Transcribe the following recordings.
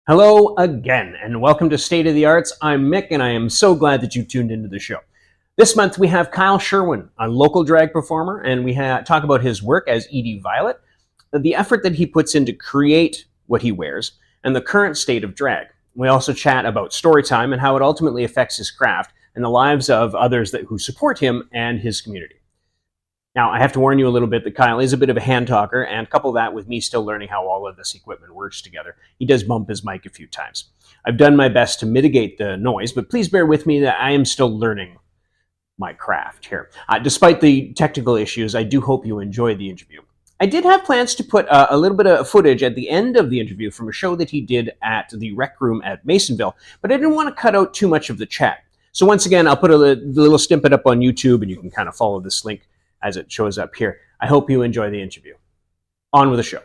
Hello again, and welcome to State of the Arts. I'm Mick, and I am so glad that you tuned into the show. This month we have Kyle Sherwin, a local drag performer, and we talk about his work as Edie Violet, the effort that he puts in to create what he wears, and the current state of drag. We also chat about story time and how it ultimately affects his craft and the lives of others who support him and his community. Now, I have to warn you a little bit that Kyle is a bit of a hand talker, and couple that with me still learning how all of this equipment works together. He does bump his mic a few times. I've done my best to mitigate the noise, but please bear with me that I am still learning my craft here. Despite the technical issues, I do hope you enjoy the interview. I did have plans to put a little bit of footage at the end of the interview from a show that he did at the Rec Room at Masonville, but I didn't want to cut out too much of the chat. So once again, I'll put a little snippet up on YouTube, and you can kind of follow this link as it shows up here. I hope you enjoy the interview. On with the show.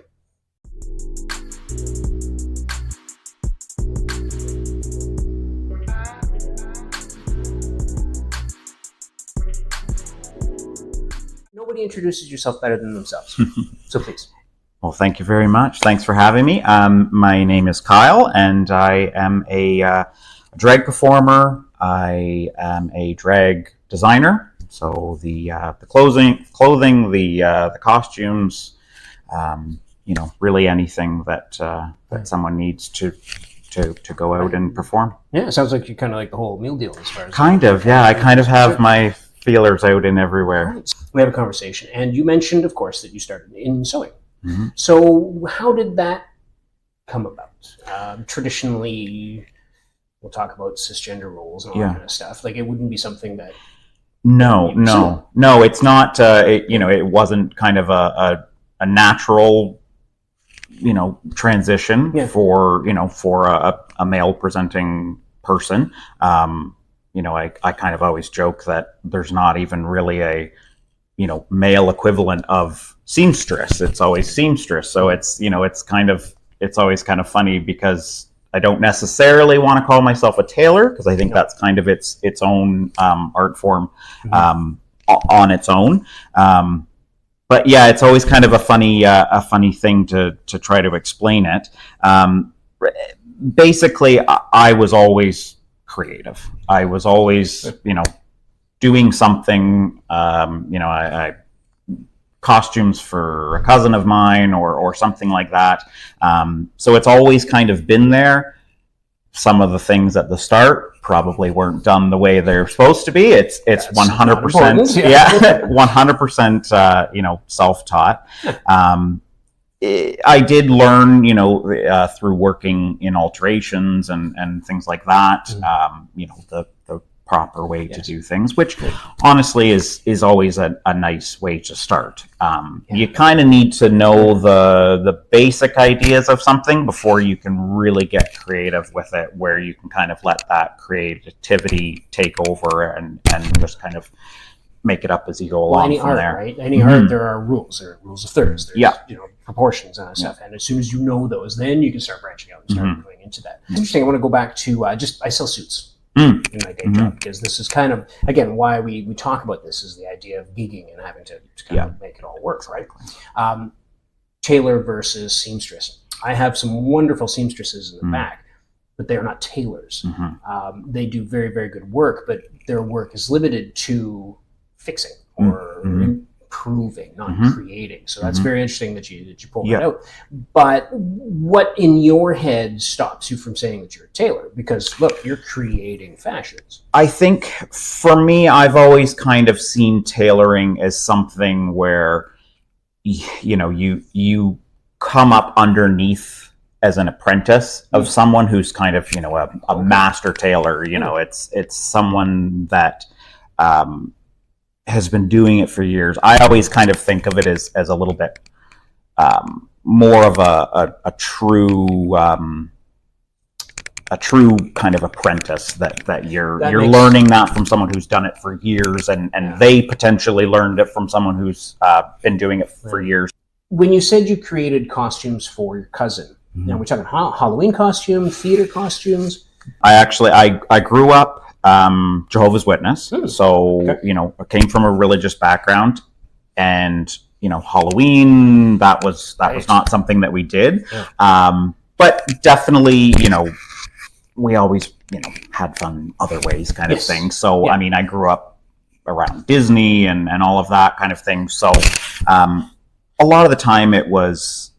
Nobody introduces yourself better than themselves. So please. Well, thank you very much. Thanks for having me. My name is Kyle, and I am a drag performer. I am a drag designer. So the clothing, the costumes, really anything that someone needs to go out and perform. Yeah, it sounds like you kind of like the whole meal deal as far as... Kind of, yeah. I kind of have my feelers out in everywhere. Right. We have a conversation, and you mentioned, of course, that you started in sewing. Mm-hmm. So how did that come about? Traditionally, we'll talk about cisgender roles and all that kind of stuff. Like, it wouldn't be something that... No, it's not. It wasn't kind of a natural, transition for a male presenting person. I kind of always joke that there's not even really a, male equivalent of seamstress. It's always seamstress. So it's always kind of funny because I don't necessarily want to call myself a tailor because I think that's kind of its own art form on its own. But yeah, it's always kind of a funny thing to try to explain it. Basically, I was always creative. I was always, doing something. I costumes for a cousin of mine or something like that. So it's always kind of been there. Some of the things at the start probably weren't done the way they're supposed to be. It's 100%, 100%, self-taught. I did learn, through working in alterations and things like that, the proper way to do things, which honestly is always a nice way to start. You kind of need to know the basic ideas of something before you can really get creative with it, where you can kind of let that creativity take over and just kind of make it up as you go along from there. Right? Any art, there are rules. There are rules of thirds. There's, proportions and stuff. And as soon as you know those, then you can start branching out and start going into that. It's interesting. I want to go back to I sell suits. In my day job, because this is kind of, again, why we talk about this is the idea of gigging and having to kind of make it all work, right? Tailor versus seamstress. I have some wonderful seamstresses in the back, but they're not tailors. They do very, very good work, but their work is limited to fixing or improving, not creating. So that's very interesting that you pulled that out. But what in your head stops you from saying that you're a tailor? Because look, you're creating fashions. I think for me, I've always kind of seen tailoring as something where you come up underneath as an apprentice of someone who's kind of a master tailor. It's someone that has been doing it for years. I always kind of think of it as a little bit more of a true kind of apprentice that you're learning that from someone who's done it for years, and they potentially learned it from someone who's been doing it for years. When you said you created costumes for your cousin, now we're talking Halloween costumes, theater costumes. I grew up Jehovah's Witness. So, I came from a religious background, and, Halloween, that was not something that we did. but definitely, we always, had fun other ways kind of Yes. thing. So, Yeah. I mean, I grew up around Disney and all of that kind of thing. So, a lot of the time it was,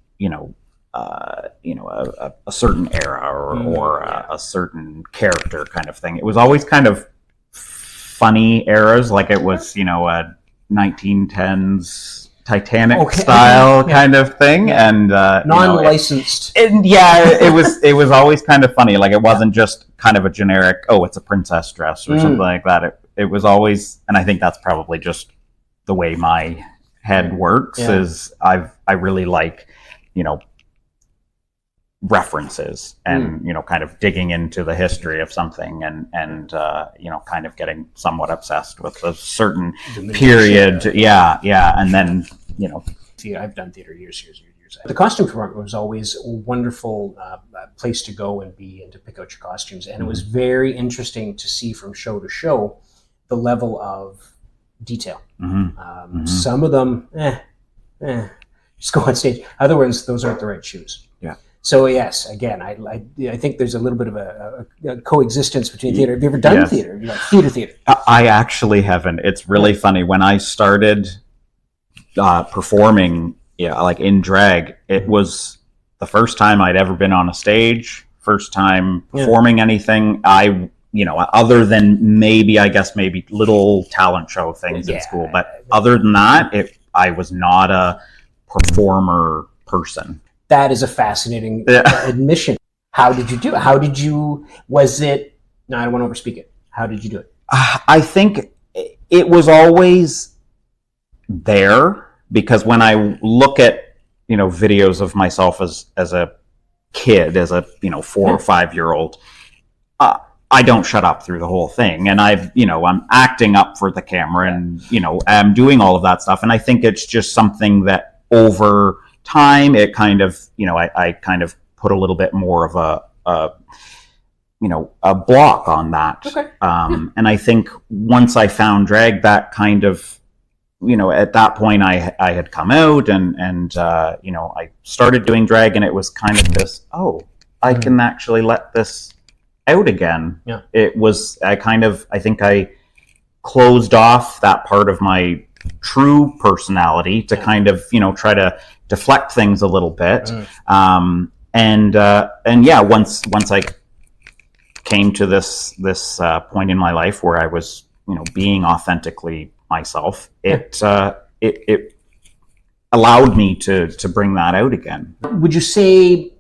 a certain era or a certain character kind of thing. It was always kind of funny eras, like it was, a 1910s Titanic style kind of thing, and non-licensed. And it was always kind of funny. Like it wasn't just kind of a generic, oh, it's a princess dress or something like that. It was always, and I think that's probably just the way my head works. Is I really like, references and kind of digging into the history of something and kind of getting somewhat obsessed with a certain period. And then I've done theater years. The costume department was always a wonderful place to go and be and to pick out your costumes, and it was very interesting to see from show to show the level of detail. Some of them just go on stage. Other ones, those aren't the right shoes. So yes, again, I think there's a little bit of a coexistence between theater. Have you ever done theater? Theater? I actually haven't. It's really funny. When I started performing, like in drag, it was the first time I'd ever been on a stage, first time performing anything. Other than maybe little talent show things in school, but other than that, I was not a performer person. That is a fascinating admission. How did you do it? Was it, no, I don't want to overspeak it. How did you do it? I think it was always there, because when I look at, videos of myself as a kid, as a, 4 or 5 year old, I don't shut up through the whole thing. And I'm acting up for the camera and, I'm doing all of that stuff. And I think it's just something that over time it kind of, I kind of put a little bit more of a block on that. And I think once I found drag, that kind of, at that point I had come out and I started doing drag, and it was kind of this, I can actually let this out again. It was, I think I closed off that part of my true personality to kind of, try to deflect things a little bit. Once I came to this point in my life where I was, being authentically myself, it allowed me to bring that out again. Would you say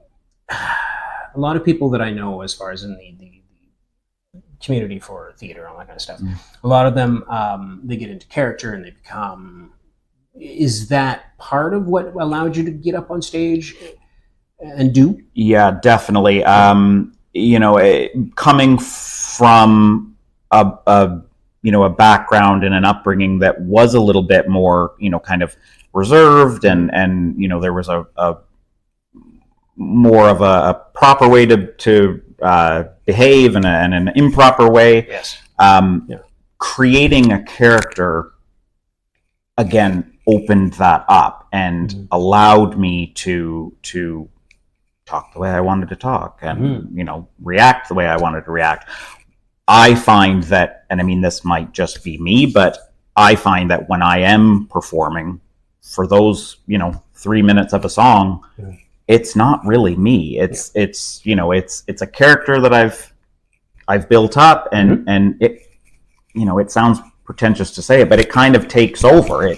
a lot of people that I know, as far as in the community for theater, all that kind of stuff, a lot of them, they get into character and they become, is that part of what allowed you to get up on stage and do? Yeah, definitely. Coming from a background and an upbringing that was a little bit more, kind of reserved and there was a more of a proper way to behave and an improper way. Yes. Creating a character, again, opened that up and allowed me to talk the way I wanted to talk and, react the way I wanted to react. I find that, and I mean, this might just be me, but I find that when I am performing for those, 3 minutes of a song, it's not really me. It's a character that I've built up, and it, it sounds pretentious to say it, but it kind of takes over.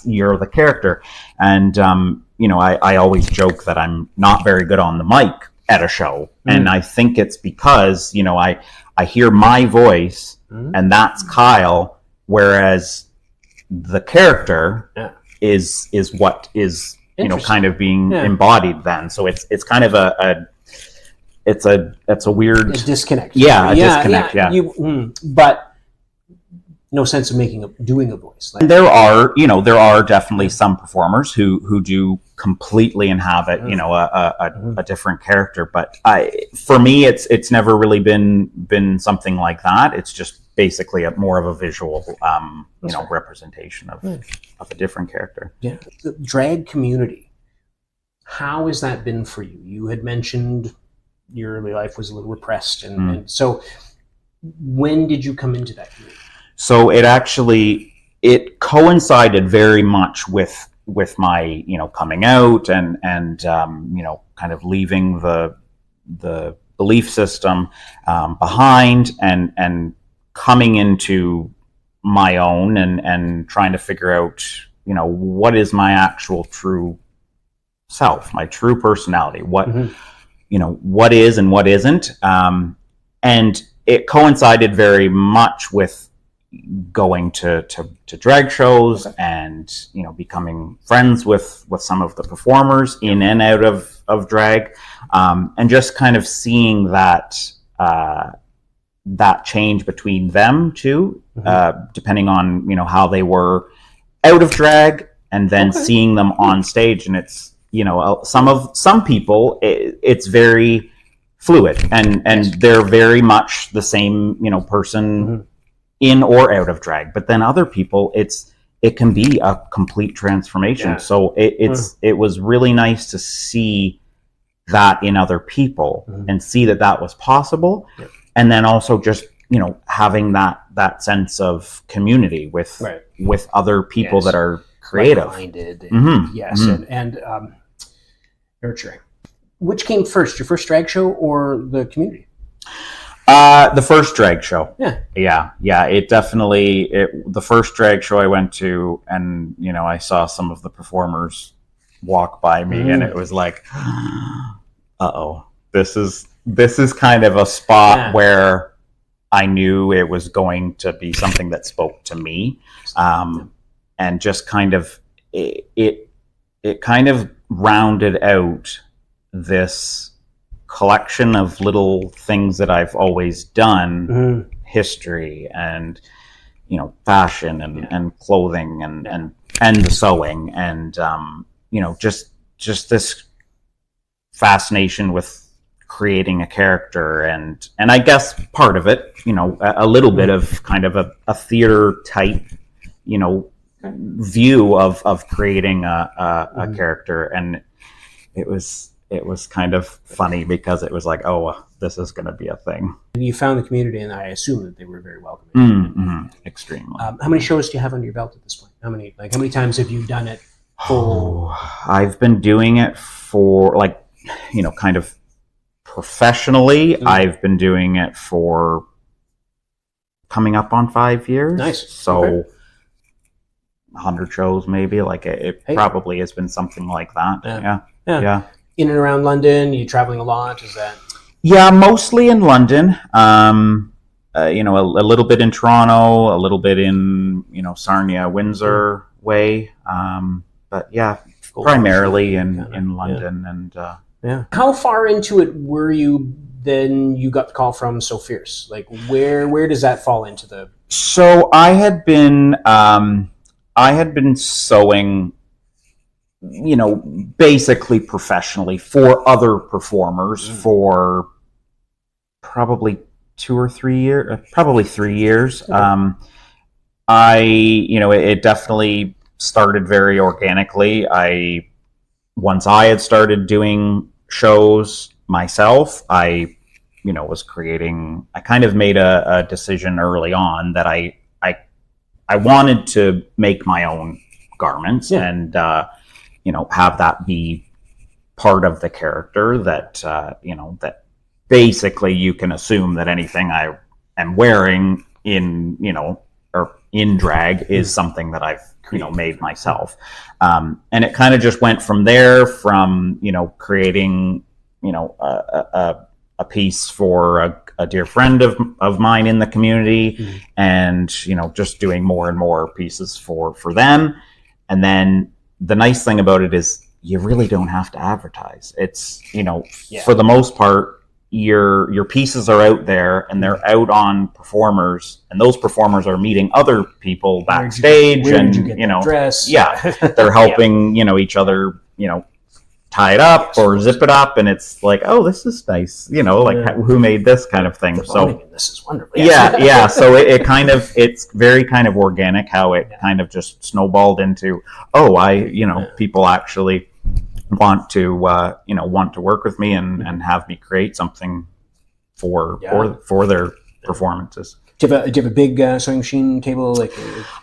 You're the character. And, I always joke that I'm not very good on the mic at a show. And I think it's because, I hear my voice and that's Kyle, whereas the character is what is, kind of being embodied then. So it's kind of it's a weird disconnect. Disconnect. But no sense of doing a voice. And there are definitely some performers who do completely inhabit, a different character. But for me, it's never really been something like that. It's just basically more of a visual, representation of a different character. Yeah, the drag community. How has that been for you? You had mentioned your early life was a little repressed, and so when did you come into that community? So it coincided very much with my coming out and kind of leaving the belief system behind and coming into my own and trying to figure out what is my actual true self, my true personality, what is and what isn't, and it coincided very much with going to drag shows and becoming friends with some of the performers in and out of drag, and just kind of seeing that change between them too, depending on how they were out of drag, and then seeing them on stage. And it's some people it's very fluid, and they're very much the same person in or out of drag. But then other people, it can be a complete transformation. Yeah. So it was really nice to see that in other people and see that was possible. Yeah. And then also just having that sense of community with other people that are creative, like-minded, and nurturing. Which came first, your first drag show or the community? The first drag show. Yeah. It definitely, the first drag show I went to, and I saw some of the performers walk by me, and it was like, this is kind of a spot where I knew it was going to be something that spoke to me, and just kind of it kind of rounded out this collection of little things that I've always done, history and fashion and clothing and the sewing, and just this fascination with creating a character, and I guess part of it, a little bit of kind of a theater type, view of creating a character. And it was kind of funny because it was like, this is going to be a thing. And you found the community, and I assume that they were very welcoming. Extremely. How many shows do you have under your belt at this point? How many times have you done it? I've been doing it for kind of professionally. I've been doing it for coming up on 5 years. Nice. So 100 shows maybe. It probably has been something like that. Yeah. In and around London, you traveling a lot? Is that? Yeah, mostly in London. A little bit in Toronto, a little bit in Sarnia, Windsor way. But yeah, primarily in London. And How far into it were you then you got the call from So Fierce? Where does that fall into the? So I had been sewing, basically professionally for other performers for probably 2 or 3 years, probably 3 years. Okay. It definitely started very organically. Once I had started doing shows myself, I was creating. I kind of made a decision early on that I wanted to make my own garments and have that be part of the character. That that basically you can assume that anything I am wearing in or in drag is something that I've made myself, and it kind of just went from there. From creating a piece for a dear friend of mine in the community, and just doing more and more pieces for them. And then the nice thing about it is you really don't have to advertise. It's for the most part, your pieces are out there, and they're out on performers, and those performers are meeting other people backstage, dress? They're helping each other tie it up or zip it up, and it's like, this is nice, who made this kind of thing. So this is wonderful. Yeah. So it's very kind of organic how it kind of just snowballed into people actually want to work with me and have me create something for their performances. Do you have a big sewing machine table?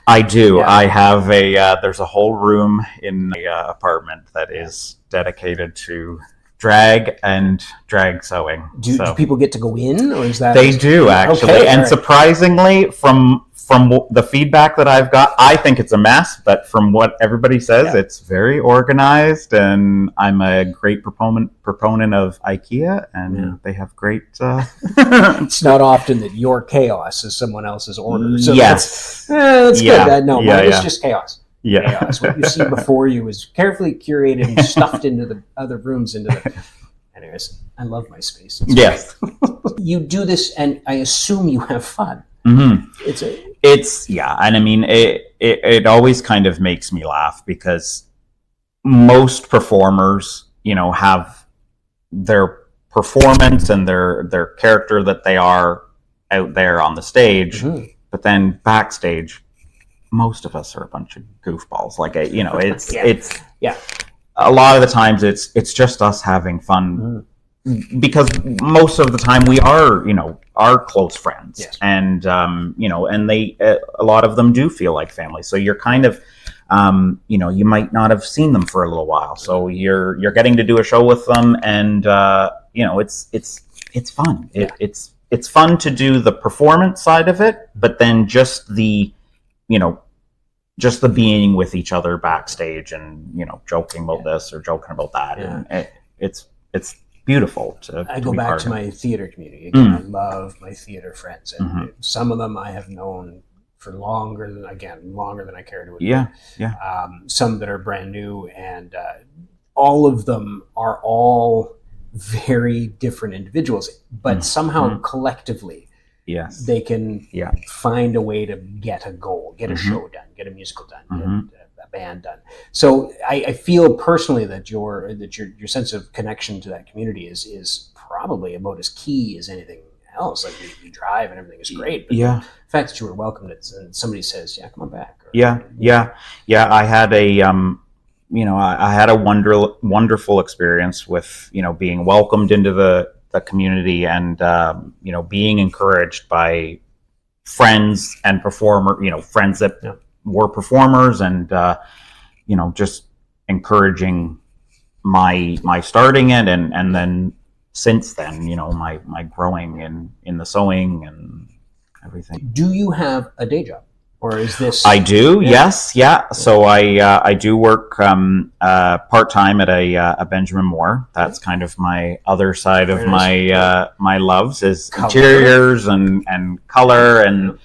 I do. Yeah. I have there's a whole room in the apartment that is dedicated to drag sewing. Do people get to go in, or is that? They do, actually. Okay, and surprisingly, from the feedback that I've got, I think it's a mess, but from what everybody says, it's very organized, and I'm a great proponent of IKEA, and they have great... It's not often that your chaos is someone else's order. So yes. That's good. No, it's just chaos. Yeah. Chaos. What you see before you is carefully curated and stuffed into the other rooms. Anyways, I love my space. Yes. You do this, and I assume you have fun. Mm-hmm. And I mean, it always kind of makes me laugh, because most performers, have their performance and their character that they are out there on the stage, but then backstage, most of us are a bunch of goofballs. It's a lot of the times it's just us having fun. Because most of the time we are close friends, and and they a lot of them do feel like family. So you're kind of you might not have seen them for a little while, so you're getting to do a show with them, and it's fun. It's fun to do the performance side of it, but then just the being with each other backstage, and joking about this or joking about that, and it's beautiful I go back to my theater community again. I love my theater friends, and some of them I have known for longer than I care to admit. Some that are brand new, and all of them are all very different individuals, but somehow collectively they can find a way to get a goal, get a show done, get a musical done, get a band done. So I feel personally that your sense of connection to that community is probably about as key as anything else. Like you drive and everything is great, but the fact that you were welcomed and somebody says, come on back. I had a I had a wonderful experience with being welcomed into the community, and being encouraged by friends and friends that were performers, and just encouraging my starting it, and then since then my growing in the sewing and everything. Do you have a day job, or is this? I do. Yes. So I do work part-time at a Benjamin Moore. That's kind of my other side of my loves, is color. Interiors and color, and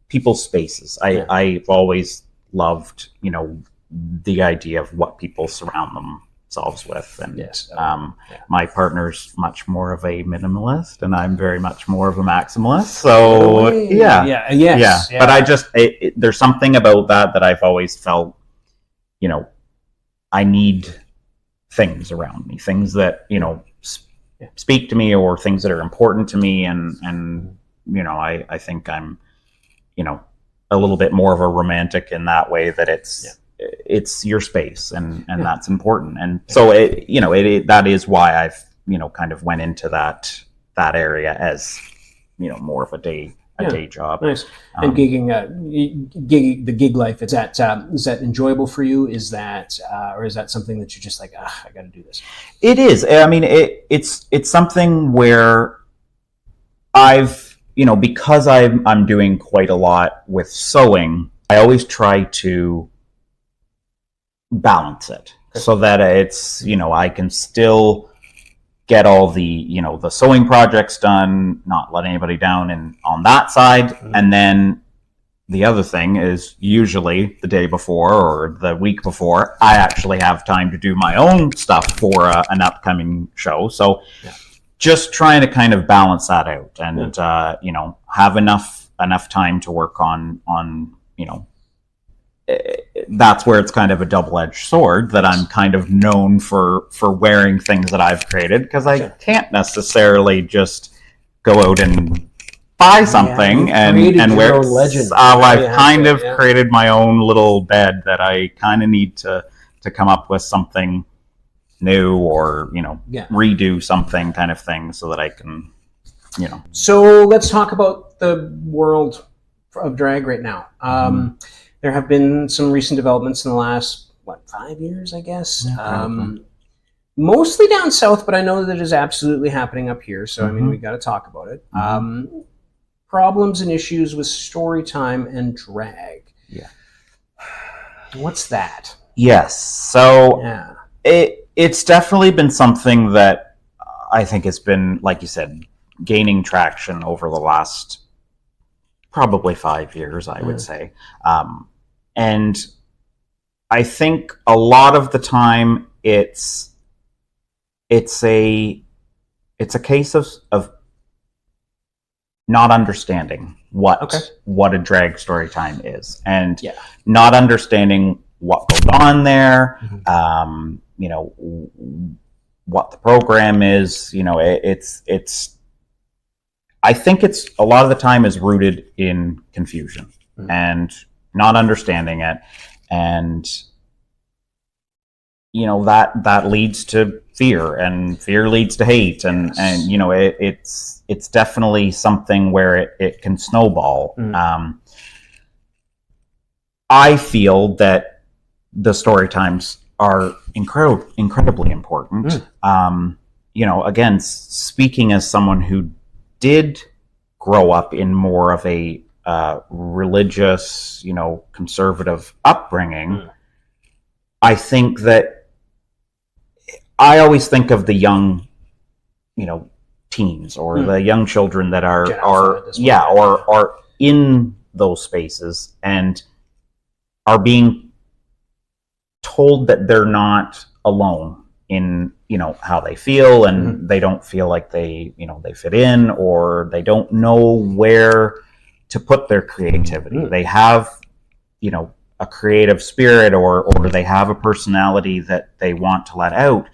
people's spaces. I've always loved the idea of what people surround themselves with, and my partner's much more of a minimalist, and I'm very much more of a maximalist. So but I just there's something about that I've always felt I need things around me, things that speak to me, or things that are important to me, and I think I'm a little bit more of a romantic in that way, that it's your space, and that's important. And so that is why I've kind of went into that area as more of a day job. Nice. And gigging, the gig life, is that enjoyable for you? Is that or is that something that you're just like, I got to do this? It is. I mean, it's something where I've because I'm doing quite a lot with sewing, I always try to balance it so that it's I can still get all the the sewing projects done, not let anybody down on that side. And then the other thing is, usually the day before or the week before, I actually have time to do my own stuff for an upcoming show. So just trying to kind of balance that out, and have enough time to work on that's where it's kind of a double-edged sword, that I'm kind of known for wearing things that I've created, because I can't necessarily just go out and buy something and wear it. I've kind of created my own little bed that I kind of need to to come up with something new or, Yeah. redo something kind of thing so that I can, So let's talk about the world of drag right now. There have been some recent developments in the last, 5 years, I guess. Mostly down south, but I know that it is absolutely happening up here. So, I mean, we got to talk about it. Problems and issues with story time and drag. Yeah. What's that? Yes. So it's definitely been something that I think has been, like you said, gaining traction over the last probably 5 years, I would say. And I think a lot of the time it's a case of not understanding what a drag story time is, and not understanding what goes on there, what the program is. It's I think it's a lot of the time is rooted in confusion and not understanding it, and that leads to fear, and fear leads to hate, and it's definitely something where it can snowball. I feel that the story times are incredibly important. Again, speaking as someone who did grow up in more of a religious, conservative upbringing, I think that I always think of the young, teens or the young children that are in those spaces and are being told that they're not alone in, how they feel, and they don't feel like they fit in, or they don't know where to put their creativity. They have, a creative spirit, or they have a personality that they want to let out,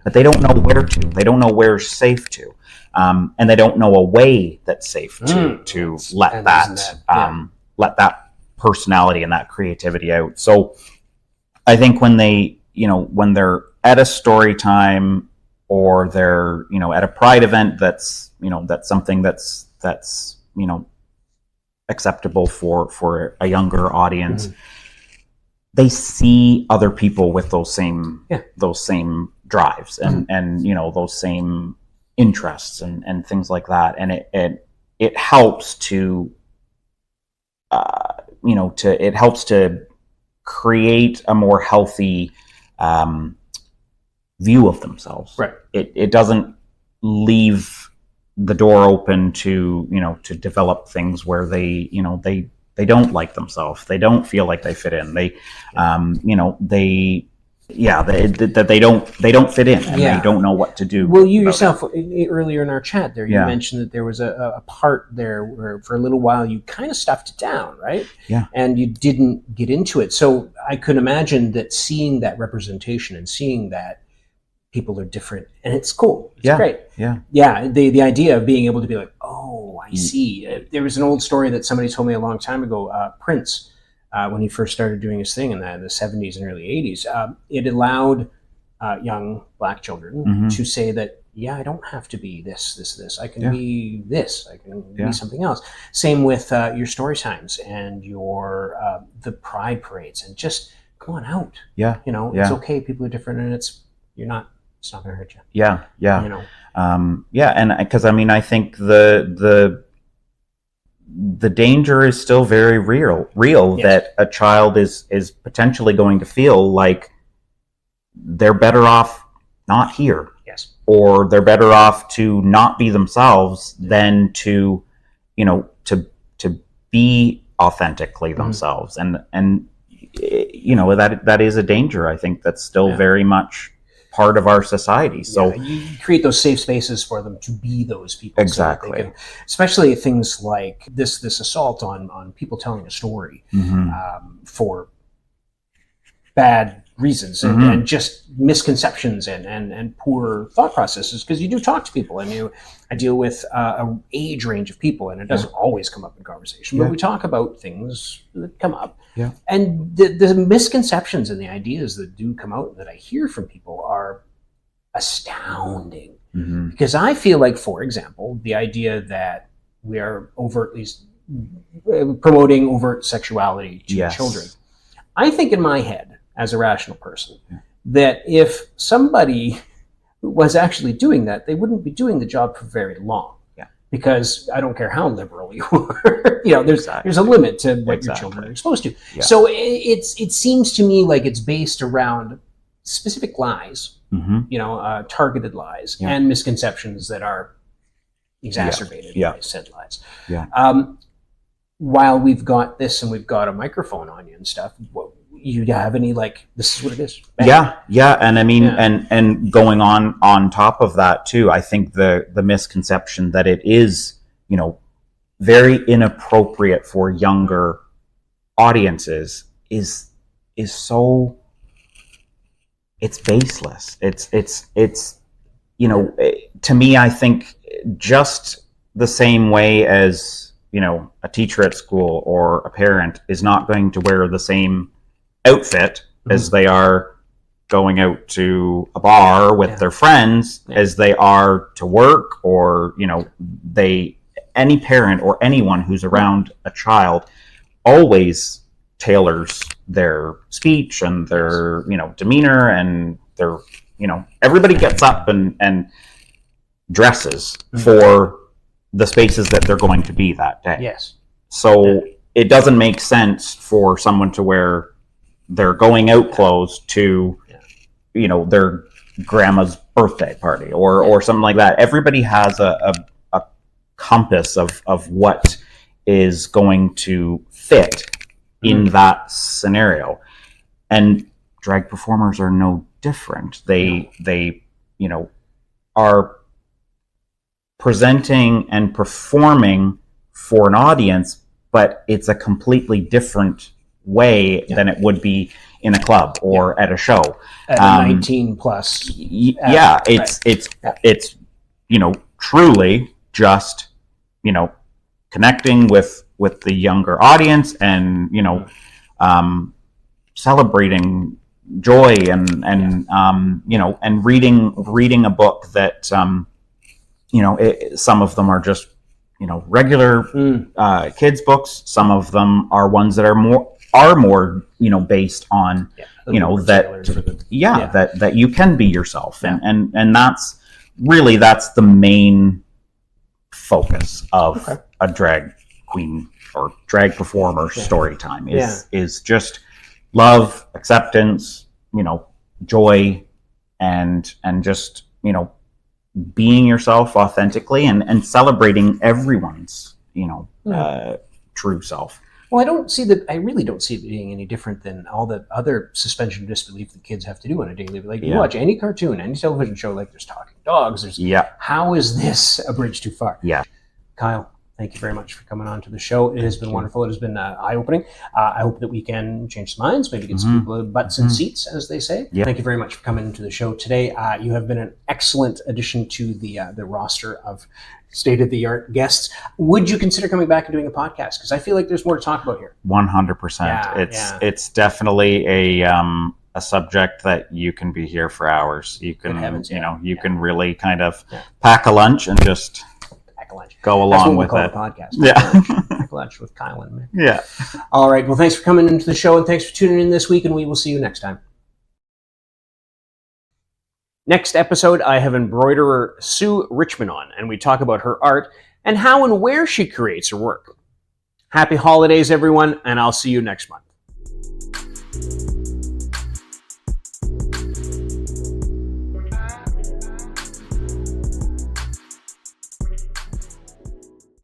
but they don't know where to. They don't know where's safe to, and they don't know a way that's safe to let that personality and that creativity out. So I think when they, when they're at a story time, or they're, at a pride event that's something that's acceptable for a younger audience, they see other people with those same drives and those same interests and things like that, and it helps to it helps to create a more healthy view of themselves. Right. It doesn't leave the door open to to develop things where they don't like themselves. They don't feel like they fit in. They they don't fit in, and they don't know what to do. Well, you yourself earlier in our chat there, you mentioned that there was a part there where for a little while you kind of stuffed it down, right? Yeah. And you didn't get into it. So I could imagine that seeing that representation and seeing that people are different, and it's cool. It's great. Yeah. Yeah. The idea of being able to be like, oh, I see. There was an old story that somebody told me a long time ago. Prince, when he first started doing his thing in the 70s and early 80s, it allowed young black children to say that, I don't have to be this. I can be this. I can be something else. Same with your story times and your the pride parades, and just go on out. Yeah. It's okay. People are different, and it's not going to hurt you. Yeah. And because I think the danger is still very real that a child is potentially going to feel like they're better off not here. Yes. Or they're better off to not be themselves than to be authentically themselves. And that is a danger, I think, that's still very much part of our society. So you create those safe spaces for them to be those people. Exactly. So especially things like this assault on people telling a story for bad reasons and just misconceptions and poor thought processes, because you do talk to people and I deal with a age range of people, and it doesn't always come up in conversation, but we talk about things that come up. Yeah. And the misconceptions and the ideas that do come out that I hear from people are astounding. Because I feel like, for example, the idea that we are overtly promoting overt sexuality to children. I think in my head, as a rational person, that if somebody was actually doing that, they wouldn't be doing the job for very long. Because I don't care how liberal you are, there's a limit to what your children are exposed to. So it seems to me like it's based around specific lies, targeted lies and misconceptions that are exacerbated by said lies. While we've got this and we've got a microphone on you and stuff, you have any, like, this is what it is? Bang. And I mean, and going on top of that too, I think the misconception that it is, very inappropriate for younger audiences is so, it's baseless. It's to me, I think just the same way as, a teacher at school or a parent is not going to wear the same outfit as they are going out to a bar with their friends as they are to work, or any parent or anyone who's around a child always tailors their speech and their demeanor, and their everybody gets up and dresses for the spaces that they're going to be that day. So it doesn't make sense for someone to wear their going out clothes to, their grandma's birthday party or something like that. Everybody has a compass of what is going to fit in that scenario. And drag performers are no different. They are presenting and performing for an audience, but it's a completely different way than it would be in a club or at a show. At a 19 plus. It's truly just, connecting with the younger audience and, celebrating joy and reading a book that, some of them are just, regular kids books. Some of them are ones that are more based on that you can be yourself, and that's the main focus of a drag queen or drag performer story time is just love, acceptance, joy, and just being yourself authentically and celebrating everyone's true self. Well, I really don't see it being any different than all the other suspension of disbelief that kids have to do on a daily basis. Like, you watch any cartoon, any television show, like, there's talking dogs, how is this a bridge too far? Kyle, thank you very much for coming on to the show. It has been wonderful. It has been eye-opening. I hope that we can change some minds, maybe get some people butts in seats, as they say. Thank you very much for coming into the show today. You have been an excellent addition to the roster of state-of-the-art guests. Would you consider coming back and doing a podcast? Because I feel like there's more to talk about here. 100%. It's definitely a subject that you can be here for hours. You can, you can really kind of pack a lunch and just go along with it. Podcast. Pack a lunch with Kyle and me. All right. Well, thanks for coming into the show, and thanks for tuning in this week, and we will see you next time. Next episode, I have embroiderer Sue Richmond on, and we talk about her art and how and where she creates her work. Happy holidays, everyone, and I'll see you next month.